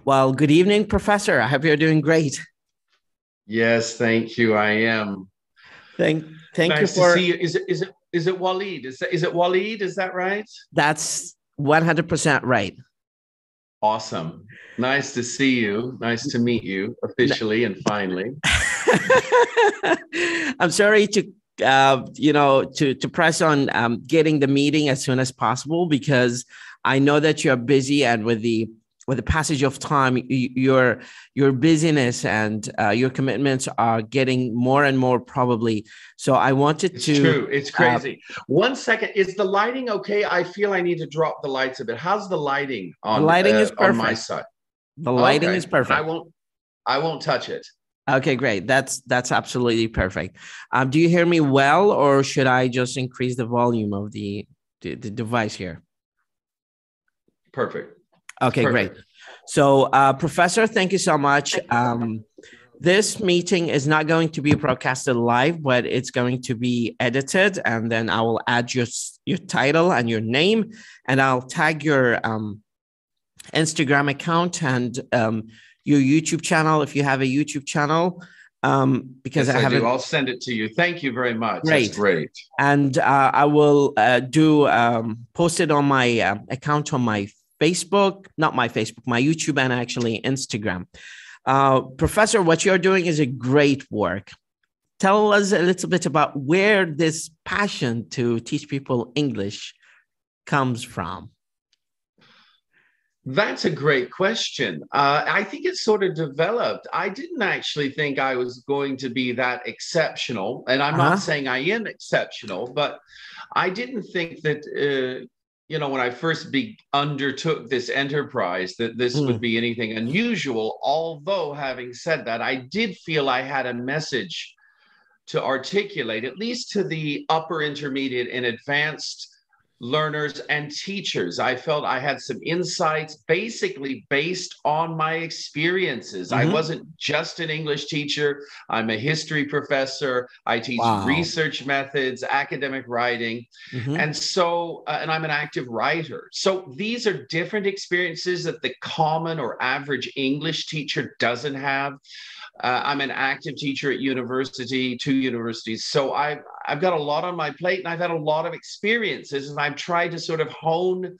Well, good evening, Professor. I hope you're doing great. Yes, thank you. I am. Thank, thank you Nice to for see you. Is it Waleed? Is it Waleed? Is that right? that's 100% right. Awesome. Nice to see you. Nice to meet you officially and finally. I'm sorry to to press on getting the meeting as soon as possible because I know that you're busy and with the passage of time, your busyness and your commitments are getting more and more probably. So I wanted It's to. true. It's crazy. 1 second. Is the lighting okay? I feel I need to drop the lights a bit. How's the lighting The on lighting is on my perfect. side? The lighting is Okay. And I perfect. won't I won't touch it. Okay, great. That's absolutely perfect. Do you hear me well, or should I just increase the volume of the device here? Perfect. It's Okay, great. perfect. So, Professor, thank you so much. This meeting is not going to be broadcasted live, but it's going to be edited, and then I will add your title and your name, and I'll tag your Instagram account and your YouTube channel if you have a YouTube channel. Because Yes, I I do. haven't. I'll send it to you. Thank you very much. That's Great. great. And I will post it on my account on my Facebook, not my Facebook, my YouTube, and actually Instagram. Professor, what you're doing is a great work. Tell us a little bit about where this passion to teach people English comes from. That's a great question. I think it sort of developed. I didn't actually think I was going to be that exceptional. And I'm not saying I am exceptional, but I didn't think that, when I first undertook this enterprise, that this would be anything unusual. Although, having said that, I did feel I had a message to articulate, at least to the upper intermediate and advanced learners and teachers. I felt I had some insights basically based on my experiences. I wasn't just an English teacher. I'm a history professor. I teach research methods, academic writing. And so, and I'm an active writer. So these are different experiences that the common or average English teacher doesn't have. I'm an active teacher at university, 2 universities. So I've got a lot on my plate and I've had a lot of experiences and I've tried to sort of hone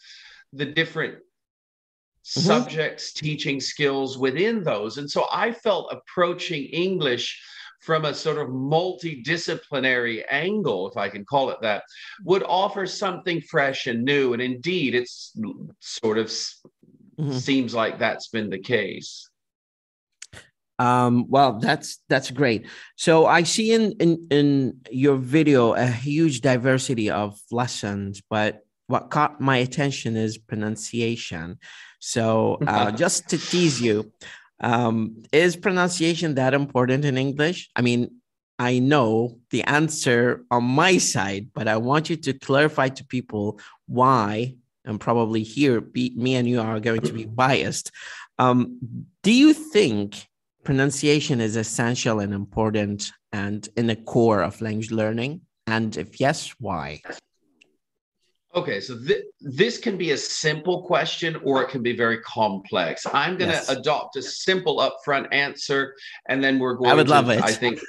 the different subjects, teaching skills within those. And so I felt approaching English from a sort of multidisciplinary angle, if I can call it that, would offer something fresh and new. And indeed, it's sort of seems like that's been the case. Well, that's great. So I see in your video a huge diversity of lessons, but what caught my attention is pronunciation. So just to tease you, is pronunciation that important in English? I mean, I know the answer on my side, but I want you to clarify to people why, and probably here, me and you are going to be biased. Do you think pronunciation is essential and important and in the core of language learning? And if yes, why? Okay, so this can be a simple question or it can be very complex. I'm going to adopt a simple upfront answer, and then we're going to, I think,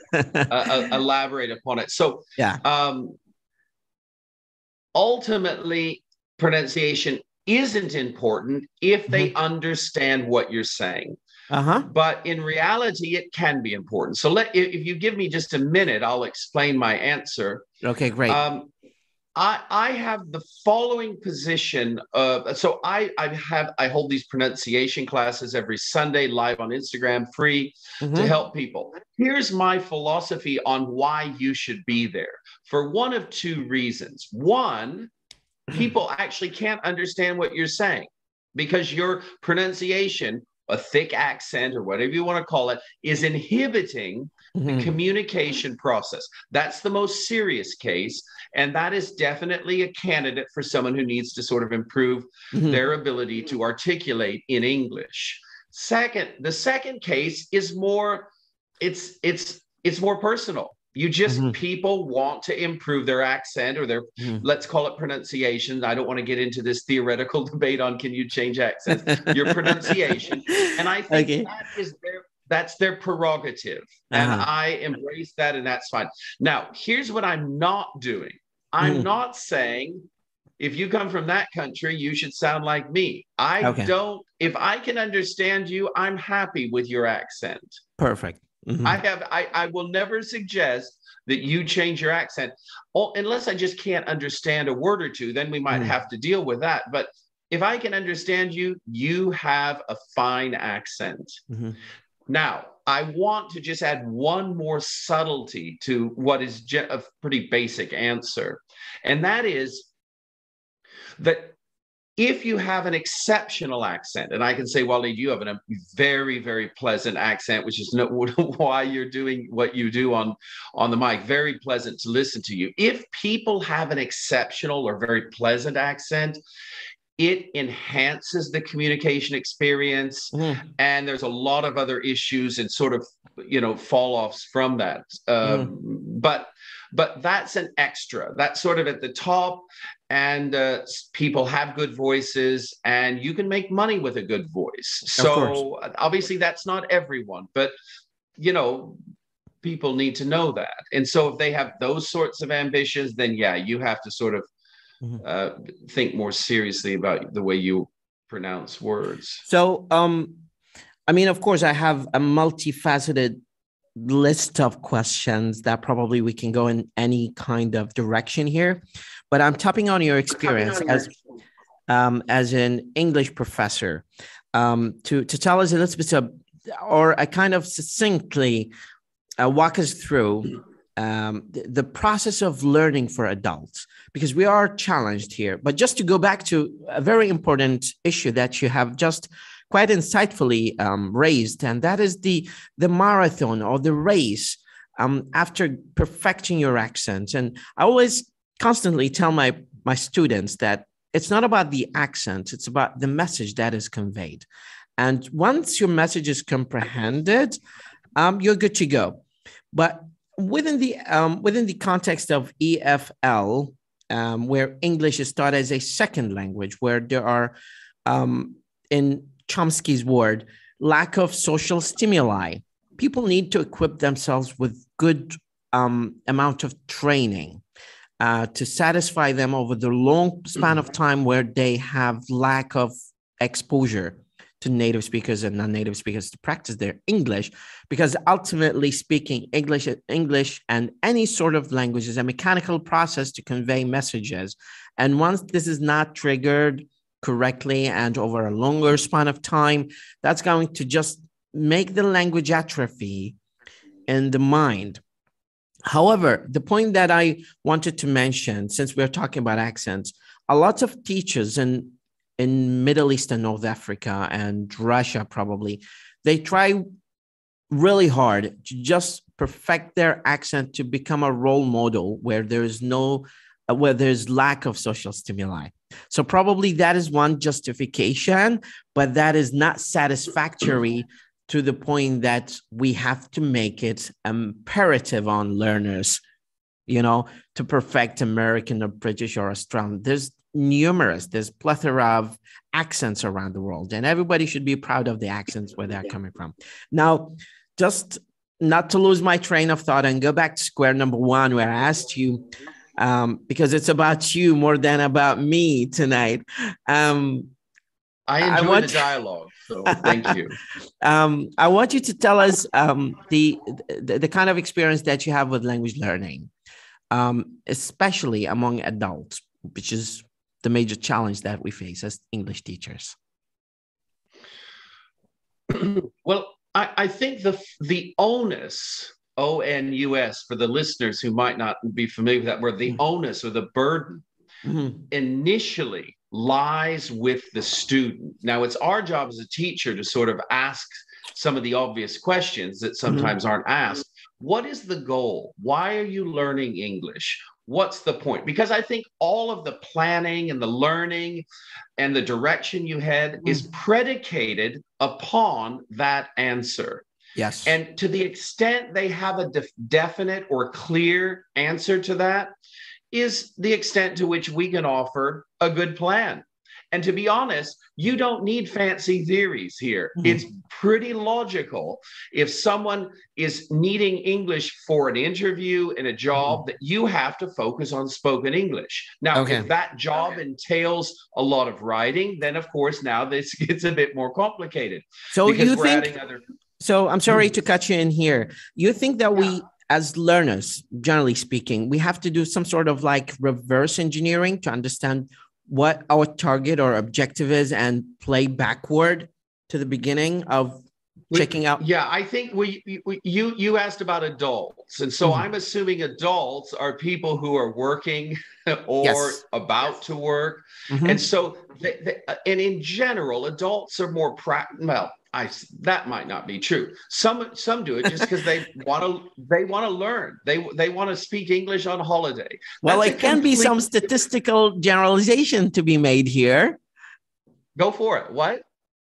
elaborate upon it. So ultimately, pronunciation isn't important if they understand what you're saying. But in reality, it can be important. So if you give me just a minute, I'll explain my answer. Okay, great. I have the following position. So I hold these pronunciation classes every Sunday live on Instagram, free to help people. Here's my philosophy on why you should be there, for one of two reasons. One, people actually can't understand what you're saying because your pronunciation, a thick accent or whatever you want to call it, is inhibiting the communication process. That's the most serious case. And that is definitely a candidate for someone who needs to sort of improve their ability to articulate in English. The second case is more, it's more personal. You just, people want to improve their accent or their, let's call it pronunciation. I don't want to get into this theoretical debate on can you change accents, your pronunciation. And I think that's their prerogative. And I embrace that, and that's fine. Now, here's what I'm not doing. I'm not saying if you come from that country, you should sound like me. I don't, if I can understand you, I'm happy with your accent. Perfect. I will never suggest that you change your accent, unless I just can't understand a word or two, then we might have to deal with that. But if I can understand you, you have a fine accent. Now, I want to just add one more subtlety to what is a pretty basic answer. And that is that if you have an exceptional accent, and I can say, Waleed, you have a very, very pleasant accent, which is why you're doing what you do on the mic. Very pleasant to listen to you. If people have an exceptional or very pleasant accent, it enhances the communication experience. And there's a lot of other issues and sort of, fall offs from that. But that's an extra. That's sort of at the top. And people have good voices, and you can make money with a good voice. So obviously that's not everyone, but people need to know that. And so if they have those sorts of ambitions, then yeah, you have to sort of think more seriously about the way you pronounce words. So, I mean, of course, I have a multifaceted list of questions that probably we can go in any kind of direction here, but I'm tapping on your experience as an English professor to tell us a little bit or a kind of succinctly walk us through the process of learning for adults, because we are challenged here. But just to go back to a very important issue that you have just quite insightfully raised, and that is the marathon or the race after perfecting your accent. And I always constantly tell my students that it's not about the accent, it's about the message that is conveyed. And once your message is comprehended, you're good to go. But within the context of EFL, where English is taught as a second language, where there are, in Chomsky's word, lack of social stimuli, people need to equip themselves with good amount of training to satisfy them over the long span of time where they have lack of exposure to native speakers and non-native speakers to practice their English, because ultimately speaking, English and any sort of language is a mechanical process to convey messages. And once this is not triggered correctly and over a longer span of time, that's going to just make the language atrophy in the mind. However, the point that I wanted to mention, since we're talking about accents, a lot of teachers in Middle East and North Africa and Russia, probably, they try really hard to just perfect their accent to become a role model where there's lack of social stimuli. So probably that is one justification, but that is not satisfactory to the point that we have to make it imperative on learners, to perfect American or British or Australian. There's plethora of accents around the world, and everybody should be proud of the accents where they're coming from. Now, just not to lose my train of thought and go back to square number one, where I asked you, because it's about you more than about me tonight. I enjoy the dialogue, so thank you. I want you to tell us the kind of experience that you have with language learning, especially among adults, which is the major challenge that we face as English teachers. Well, I think the onus, ONUS, for the listeners who might not be familiar with that word, the onus or the burden initially lies with the student. Now, it's our job as a teacher to sort of ask some of the obvious questions that sometimes aren't asked. What is the goal? Why are you learning English? What's the point? Because I think all of the planning and the learning and the direction you head is predicated upon that answer. Yes. And to the extent they have a definite or clear answer to that is the extent to which we can offer a good plan. And to be honest, you don't need fancy theories here. Mm-hmm. It's pretty logical. If someone is needing English for an interview in a job, that you have to focus on spoken English. Now, if that job entails a lot of writing, then of course now this gets a bit more complicated. So you think? So I'm sorry to cut you in here. You think that we, as learners, generally speaking, we have to do some sort of like reverse engineering to understand what our target or objective is and play backward to the beginning of checking out? Yeah, I think you asked about adults. And so I'm assuming adults are people who are working or about to work. And so, and in general, adults are more well, that might not be true. Some do it just because they want to learn. They want to speak English on holiday. Well, it can be some statistical generalization to be made here. Go for it. What?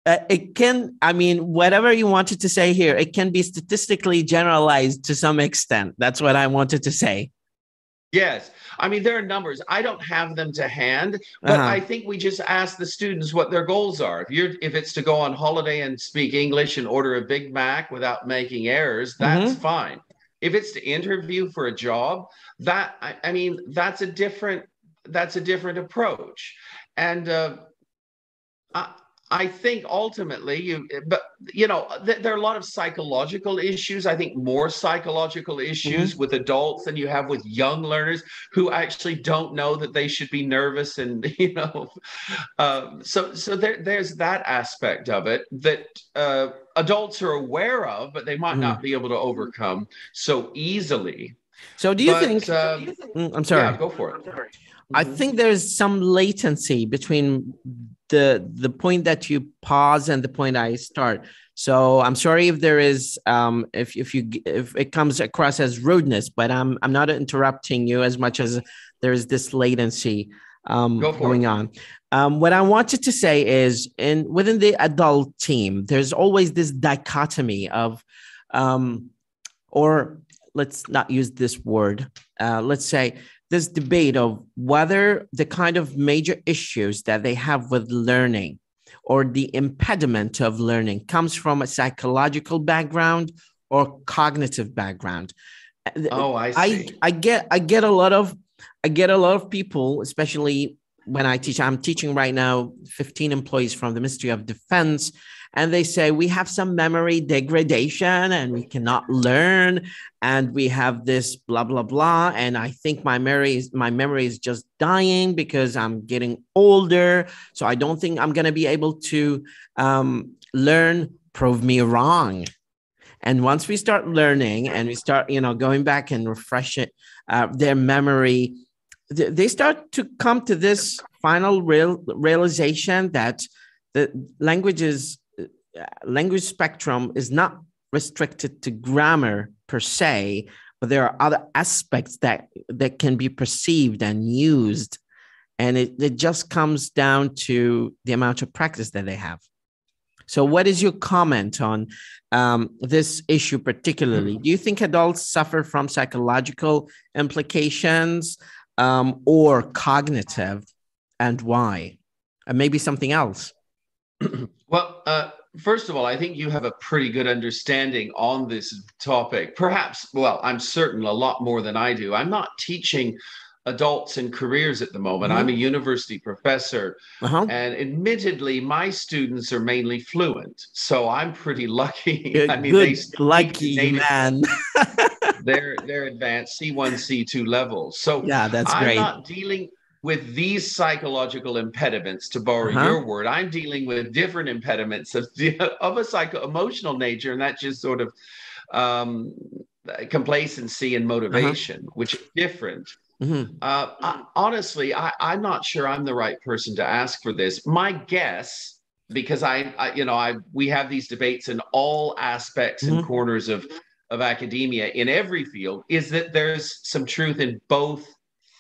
It can, I mean, whatever you wanted to say here, it can be statistically generalized to some extent. That's what I wanted to say. Yes. I mean, there are numbers. I don't have them to hand, but I think we just ask the students what their goals are. If it's to go on holiday and speak English and order a Big Mac without making errors, that's fine. If it's to interview for a job, I mean, that's a different approach. And I think ultimately, there are a lot of psychological issues. I think more psychological issues with adults than you have with young learners who actually don't know that they should be nervous. And, so there's that aspect of it that adults are aware of, but they might not be able to overcome so easily. So do you think, I'm sorry. Yeah, go for it. I think there's some latency between the point that you pause and the point I start. So I'm sorry if there is if it comes across as rudeness, but I'm not interrupting you as much as there is this latency going on. What I wanted to say is within the adult team, there's always this dichotomy of or let's not use this word. Let's say this debate of whether the kind of major issues that they have with learning or the impediment of learning comes from a psychological background or cognitive background. Oh, I see. I get a lot of people, especially when I teach. I'm teaching right now 15 employees from the Ministry of Defense, and they say we have some memory degradation and we cannot learn, and we have this blah blah blah. And I think my memory is just dying because I'm getting older, so I don't think I'm going to be able to learn. Prove me wrong. And once we start learning and we start, going back and refresh it, their memory, they start to come to this final realization that the language spectrum is not restricted to grammar per se, but there are other aspects that can be perceived and used. And it just comes down to the amount of practice that they have. So what is your comment on this issue particularly? Do you think adults suffer from psychological implications or cognitive, and why? And maybe something else? Well, first of all, I think you have a pretty good understanding on this topic. Perhaps, well, I'm certain a lot more than I do. I'm not teaching adults in careers at the moment. I'm a university professor, and admittedly, my students are mainly fluent, so I'm pretty lucky. I mean, good, lucky man. they're advanced C1, C2 levels. So yeah, that's great. I'm not dealing with these psychological impediments, to borrow your word. I'm dealing with different impediments of a emotional nature, and that's just sort of complacency and motivation, which is different. Honestly, I'm not sure I'm the right person to ask for this. My guess, because we have these debates in all aspects and corners of academia in every field, is that there's some truth in both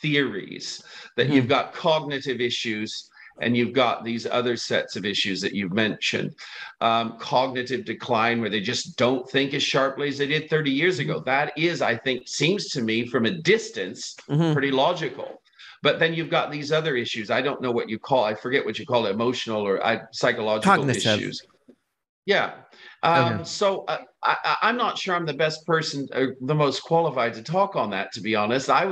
theories, that you've got cognitive issues and you've got these other sets of issues that you've mentioned. Cognitive decline, where they just don't think as sharply as they did 30 years ago. That is, I think, seems to me from a distance, pretty logical. But then you've got these other issues. I don't know what you call, I forget what you call it, emotional or psychological issues. Yeah. So I'm not sure I'm the best person or the most qualified to talk on that, to be honest. I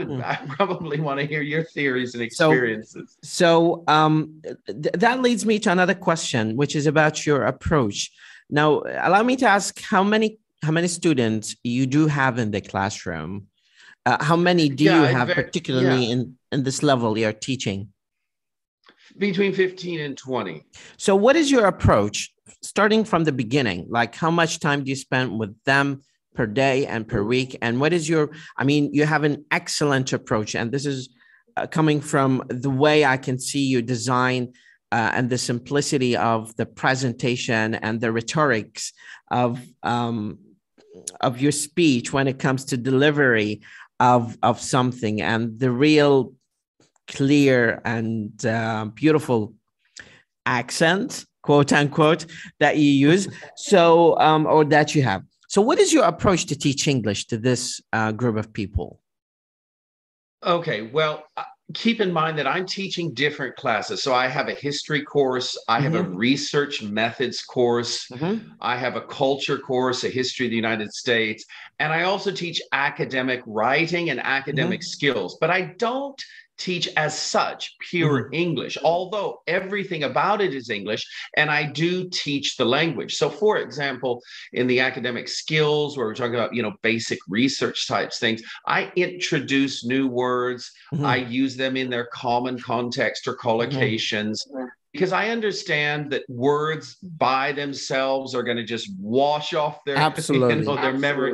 probably want to hear your theories and experiences. So that leads me to another question, which is about your approach. Now, allow me to ask how many students you do have in the classroom. How many do you have, particularly in this level you're teaching? Between 15 and 20. So what is your approach, starting from the beginning? Like, how much time do you spend with them per day and per week? And what is your, I mean, you have an excellent approach, and this is coming from the way I can see you design and the simplicity of the presentation and the rhetorics of your speech when it comes to delivery of something, and the real clear and beautiful accent, quote unquote, that you use. So, or that you have. So what is your approach to teach English to this group of people? Okay, well, keep in mind that I'm teaching different classes. So I have a history course, I have a research methods course, I have a culture course, a history of the United States, and I also teach academic writing and academic skills, but I don't teach as such pure English, although everything about it is English, and I do teach the language. So for example, in the academic skills, where we're talking about, basic research types things, I introduce new words. I use them in their common context or collocations, because I understand that words by themselves are going to just wash off their, their memory.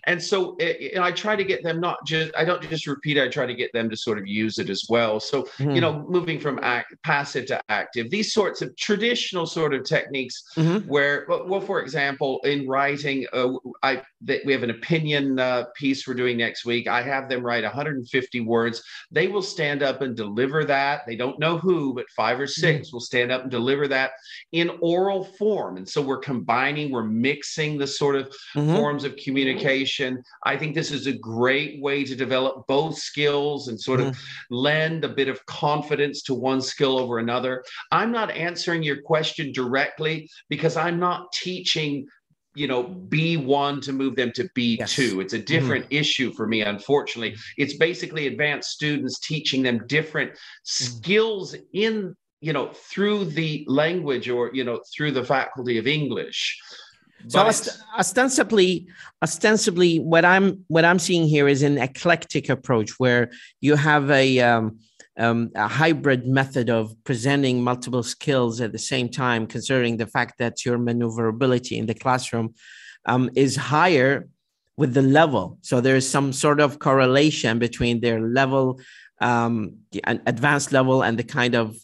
And so I try to get them I don't just repeat it, I try to get them to sort of use it as well. So, moving from passive to active, these sorts of traditional sort of techniques where, well, for example, in writing, we have an opinion piece we're doing next week. I have them write 150 words. They will stand up and deliver that. They don't know who, but 5 or 6 will stand up and deliver that in oral form. And so we're mixing the sort of forms of communication. I think this is a great way to develop both skills and sort of lend a bit of confidence to one skill over another. I'm not answering your question directly because I'm not teaching B1 to move them to B2. Yes. It's a different issue for me, unfortunately. It's basically advanced students teaching them different skills in, through the language or, through the faculty of English. So ostensibly, what I'm seeing here is an eclectic approach where you have a hybrid method of presenting multiple skills at the same time, considering the fact that your maneuverability in the classroom is higher with the level. So there is some sort of correlation between their level, the advanced level, and the kind of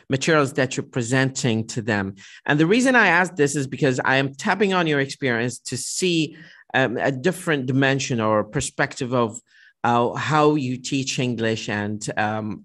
materials that you're presenting to them. And the reason I ask this is because I am tapping on your experience to see a different dimension or perspective of how you teach English, and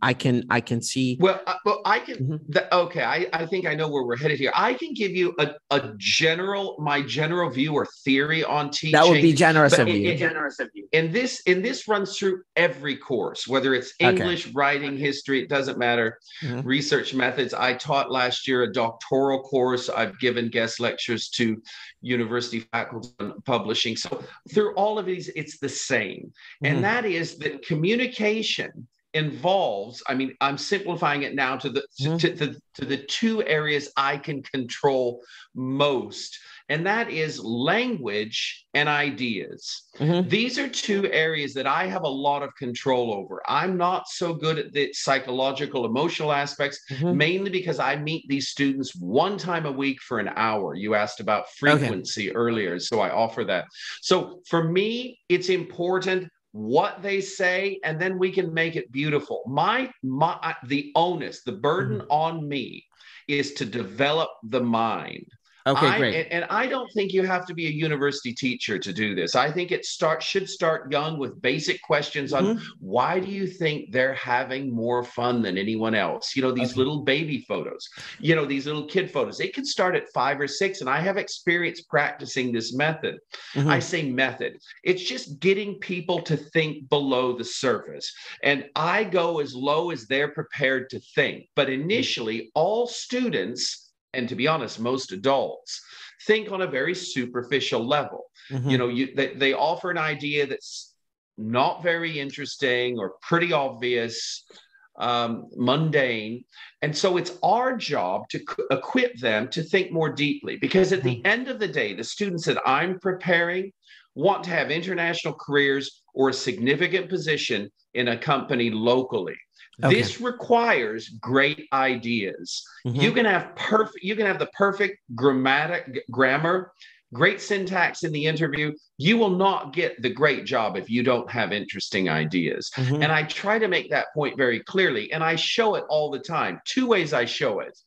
I can see. Well, I can. Okay, I think I know where we're headed here. I can give you my general view or theory on teaching. That would be generous of you. And this runs through every course, whether it's English, writing, history, it doesn't matter. Research methods. I taught last year a doctoral course. I've given guest lectures to university faculty on publishing. So through all of these, it's the same, and that is that communication involves, I'm simplifying it now to the 2 areas I can control most, and that is language and ideas. These are 2 areas that I have a lot of control over. I'm not so good at the psychological, emotional aspects, mainly because I meet these students 1 time a week for an hour. You asked about frequency earlier, so I offer that. So for me, it's important what they say, and then we can make it beautiful. The onus, the burden on me is to develop the mind. Okay, great. And I don't think you have to be a university teacher to do this. I think it should start young with basic questions on why do you think they're having more fun than anyone else? You know, these little baby photos, you know, these little kid photos. It can start at 5 or 6, and I have experience practicing this method. I say method. It's just getting people to think below the surface. And I go as low as they're prepared to think. But initially, all students, and to be honest, most adults, think on a very superficial level. You know, they offer an idea that's not very interesting or pretty obvious, mundane. And so it's our job to equip them to think more deeply, because at the end of the day, the students that I'm preparing want to have international careers or a significant position in a company locally. Okay. This requires great ideas. You can have the perfect grammar, great syntax in the interview. You will not get the great job if you don't have interesting ideas. And I try to make that point very clearly, and I show it all the time. 2 ways I show it.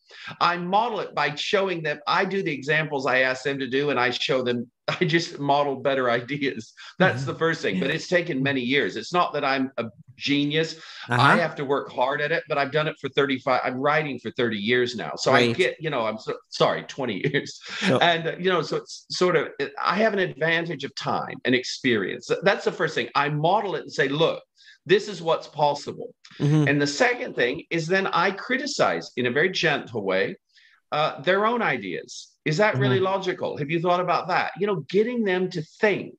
I model it by showing them, I do the examples I ask them to do, and I show them, I just model better ideas. That's the first thing, but it's taken many years. It's not that I'm a genius. I have to work hard at it, but I've done it for 35. I'm writing for 30 years now. So I get, you know, sorry, 20 years. And, you know, so it's sort of, I have an advantage of time and experience. That's the first thing. I model it and say, look, this is what's possible. And the second thing is then I criticize in a very gentle way their own ideas. Is that really logical? Have you thought about that? You know, getting them to think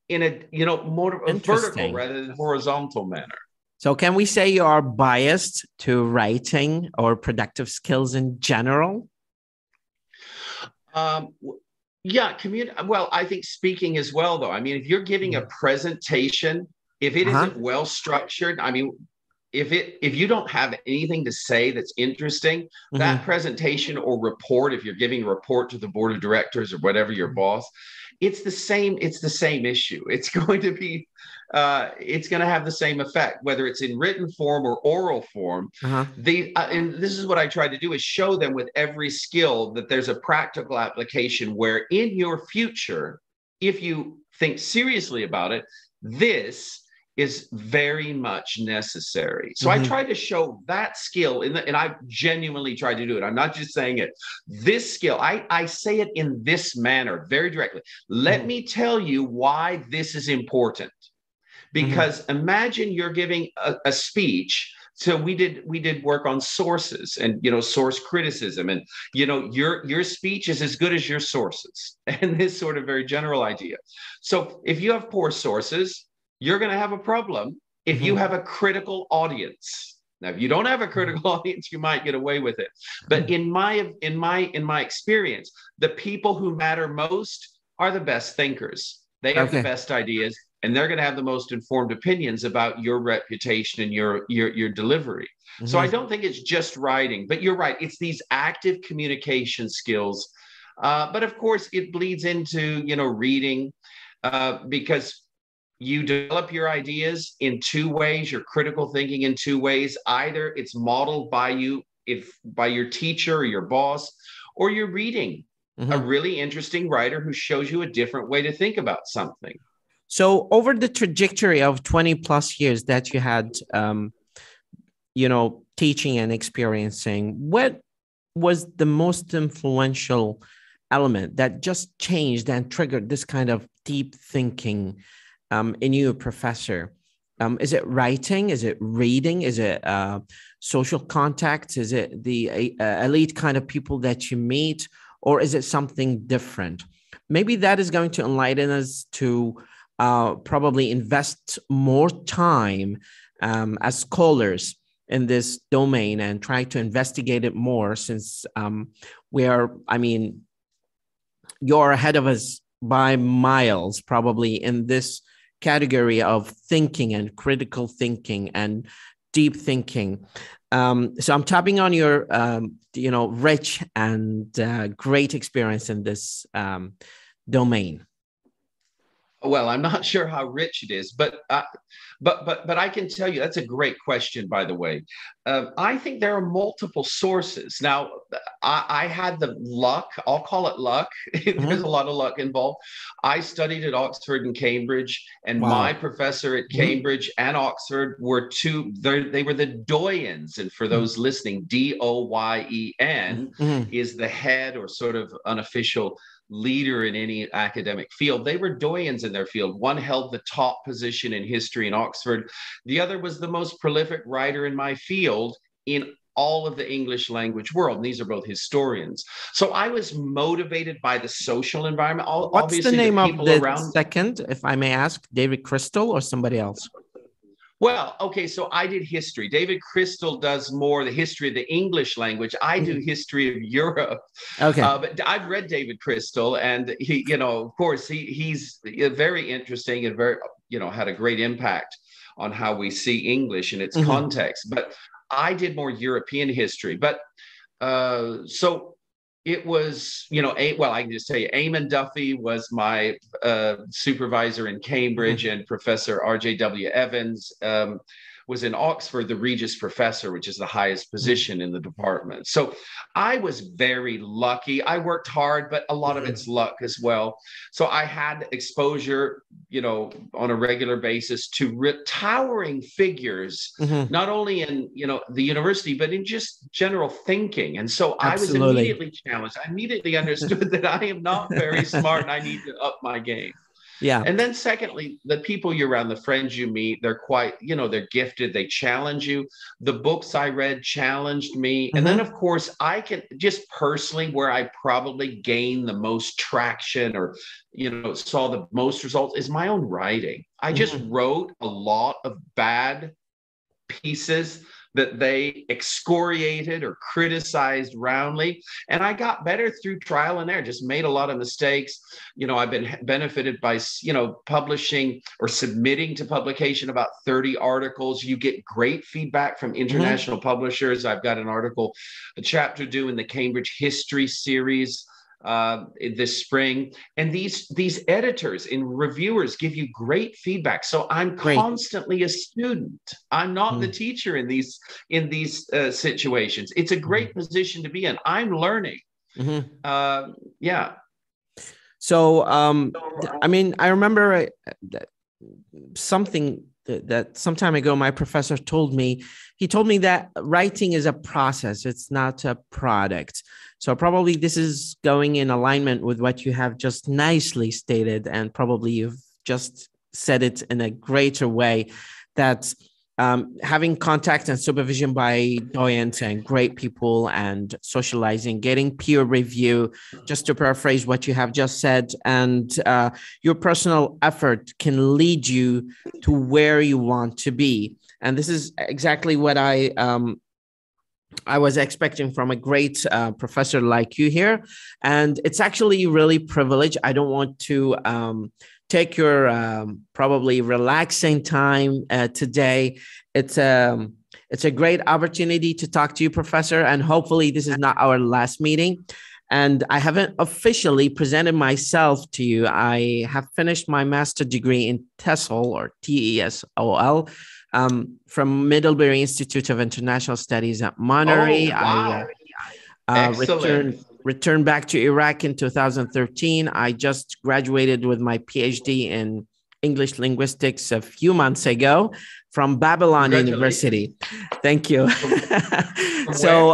in a, you know, more a vertical rather than horizontal manner. So can we say you are biased to writing or productive skills in general? Yeah, well, I think speaking as well, though. I mean, if you're giving a presentation, if it isn't well structured, I mean, if you don't have anything to say that's interesting, that presentation or report, if you're giving a report to the board of directors or whatever, your boss, it's the same issue. It's going to be it's going to have the same effect, whether it's in written form or oral form. And this is what I try to do, is show them with every skill that there's a practical application where in your future, if you think seriously about it, this is very much necessary. So I try to show that skill, and I genuinely try to do it. I'm not just saying it. This skill, I say it in this manner, very directly. Let me tell you why this is important. Because imagine you're giving a speech. So we did work on sources and, you know, source criticism, and, you know, your speech is as good as your sources, and this sort of very general idea. So if you have poor sources, you're going to have a problem if you have a critical audience. Now, if you don't have a critical audience, you might get away with it. But in my experience, the people who matter most are the best thinkers. They have the best ideas, and they're going to have the most informed opinions about your reputation and your delivery. So I don't think it's just writing, but you're right. It's these active communication skills. But of course, it bleeds into, you know, reading, because you develop your ideas in 2 ways, your critical thinking in 2 ways. Either it's modeled by you, by your teacher or your boss, or you're reading a really interesting writer who shows you a different way to think about something. So over the trajectory of 20 plus years that you had, you know, teaching and experiencing, what was the most influential element that just changed and triggered this kind of deep thinking in you, professor? Is it writing? Is it reading? Is it social contacts? Is it the elite kind of people that you meet? Or is it something different? Maybe that is going to enlighten us to probably invest more time as scholars in this domain and try to investigate it more, since you're ahead of us by miles, probably, in this category of thinking and critical thinking and deep thinking. So I'm tapping on your, rich and great experience in this domain. well, I'm not sure how rich it is, but I can tell you that's a great question, by the way. I think there are multiple sources. Now, I had the luck, I'll call it luck. There's a lot of luck involved. I studied at Oxford and Cambridge, and my professor at Cambridge and Oxford were they were the doyens. And for those listening, Doyen is the head or sort of unofficial leader in any academic field. They were doyens in their field. One held the top position in history in Oxford. The other was the most prolific writer in my field in all of the English language world. And these are both historians. So I was motivated by the social environment. What's the name of the second, if I may ask? David Crystal or somebody else? Well, okay, so I did history. David Crystal does more the history of the English language. I do history of Europe. Okay, but I've read David Crystal, and he, of course, he's very interesting and very, had a great impact on how we see English in its context. But I did more European history. But so it was, well, I can just tell you, Eamon Duffy was my supervisor in Cambridge, and Professor R.J.W. Evans was in Oxford, the Regius Professor, which is the highest position in the department. So I was very lucky. I worked hard, but a lot of it's luck as well. So I had exposure, on a regular basis to towering figures, not only in, the university, but in just general thinking. And so I was immediately challenged. I immediately understood that I am not very smart and I need to up my game. Yeah. And then secondly, the people you're around, the friends you meet, they're quite, they're gifted. They challenge you. The books I read challenged me. And then, of course, I can just personally where I probably gained the most traction or, saw the most results is my own writing. I just wrote a lot of bad pieces that they excoriated or criticized roundly. And I got better through trial and error, just made a lot of mistakes. I've been benefited by, publishing or submitting to publication about 30 articles. You get great feedback from international publishers. I've got a chapter due in the Cambridge History series this spring, and these editors and reviewers give you great feedback. So I'm constantly a student. I'm not the teacher in these situations. It's a great position to be in. I'm learning. Yeah. So I mean, I remember something that some time ago my professor told me. He told me that writing is a process. It's not a product. So probably this is going in alignment with what you have just nicely stated, and probably you've just said it in a greater way, that having contact and supervision by doyens and great people and socializing, getting peer review, just to paraphrase what you have just said, and your personal effort can lead you to where you want to be. And this is exactly what I was expecting from a great professor like you here. And it's actually really privileged. I don't want to take your probably relaxing time today. It's a great opportunity to talk to you, Professor, and hopefully this is not our last meeting. And I haven't officially presented myself to you. I have finished my master's degree in TESOL, or TESOL, from Middlebury Institute of International Studies at Monterey. Oh, wow. Returned back to Iraq in 2013. I just graduated with my PhD in English linguistics a few months ago from Babylon University. Thank you. So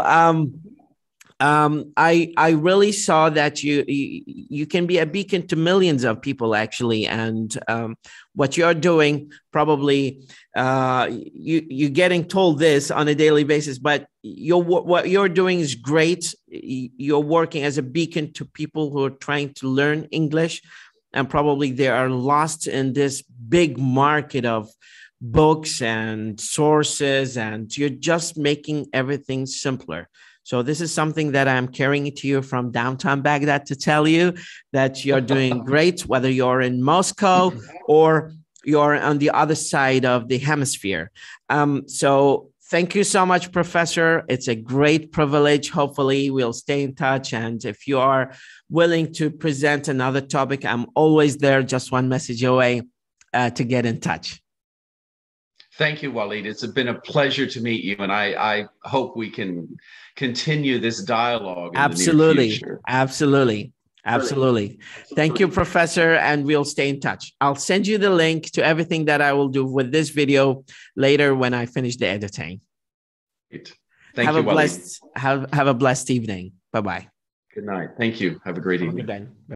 I really saw that you can be a beacon to millions of people, actually, and what you're doing, probably you're getting told this on a daily basis, but what you're doing is great. You're working as a beacon to people who are trying to learn English, and probably they are lost in this big market of books and sources, and you're just making everything simpler. So this is something that I'm carrying to you from downtown Baghdad to tell you that you're doing great, whether you're in Moscow or you're on the other side of the hemisphere. So Thank you so much, Professor. It's a great privilege. Hopefully, we'll stay in touch. And if you are willing to present another topic, I'm always there, just one message away to get in touch. Thank you, Walid. It's been a pleasure to meet you. And I hope we can continue this dialogue in the near future. Absolutely. Absolutely. Thank you, Professor, and we'll stay in touch. I'll send you the link to everything that I will do with this video later when I finish the editing. Great. Thank you, Walid. Have a blessed evening. Bye-bye. Good night. Thank you. Have a great evening. Good night.